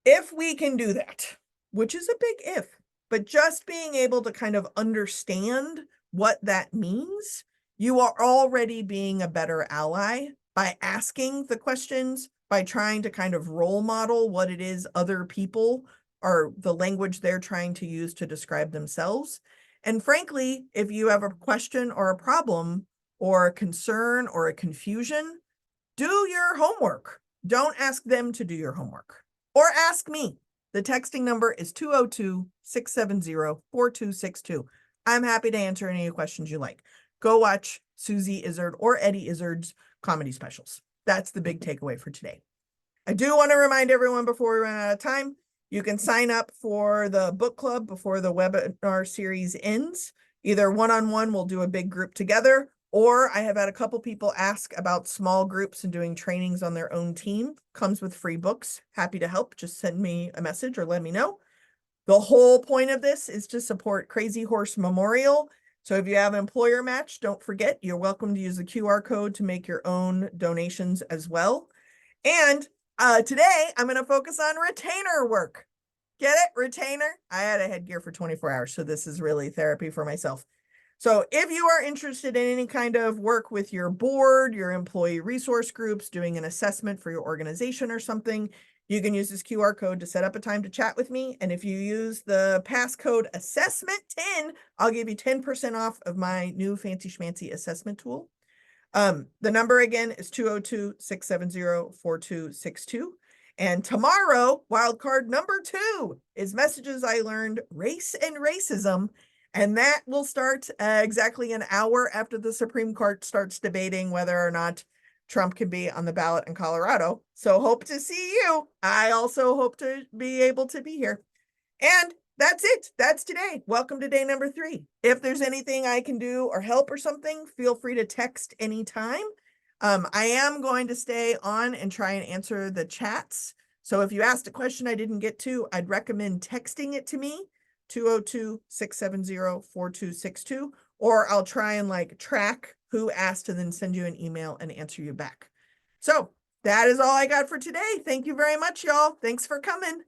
If we can do that, which is a big if, but just being able to kind of understand what that means, you are already being a better ally by asking the questions, by trying to kind of role model what it is other people are, the language they're trying to use to describe themselves. And frankly, if you have a question or a problem or a concern or a confusion, do your homework. Don't ask them to do your homework or ask me. The texting number is 202-670-4262. I'm happy to answer any questions you like. Go watch Susie Izzard or Eddie Izzard's comedy specials. That's the big takeaway for today. I do want to remind everyone before we run out of time, you can sign up for the book club before the webinar series ends. Either one-on-one, we'll do a big group together, or I have had a couple people ask about small groups and doing trainings on their own team. Comes with free books. Happy to help. Just send me a message or let me know. The whole point of this is to support Crazy Horse Memorial. So if you have an employer match, don't forget, you're welcome to use the QR code to make your own donations as well. And today I'm going to focus on retainer work. Get it? Retainer. I had a headgear for 24 hours, so this is really therapy for myself. So if you are interested in any kind of work with your board, your employee resource groups, doing an assessment for your organization or something, you can use this QR code to set up a time to chat with me. And if you use the passcode assessment10, I'll give you 10% off of my new fancy schmancy assessment tool. The number again is 202-670-4262. And tomorrow, wildcard number 2 is Messages I Learned, Race and Racism. And that will start exactly an hour after the Supreme Court starts debating whether or not Trump can be on the ballot in Colorado. So hope to see you. I also hope to be able to be here. And that's it. That's today. Welcome to day number 3. If there's anything I can do or help or something, feel free to text anytime. I am going to stay on and try and answer the chats. So if you asked a question I didn't get to, I'd recommend texting it to me, 202-670-4262, or I'll try and like track who asked and then send you an email and answer you back. So that is all I got for today. Thank you very much, y'all. Thanks for coming.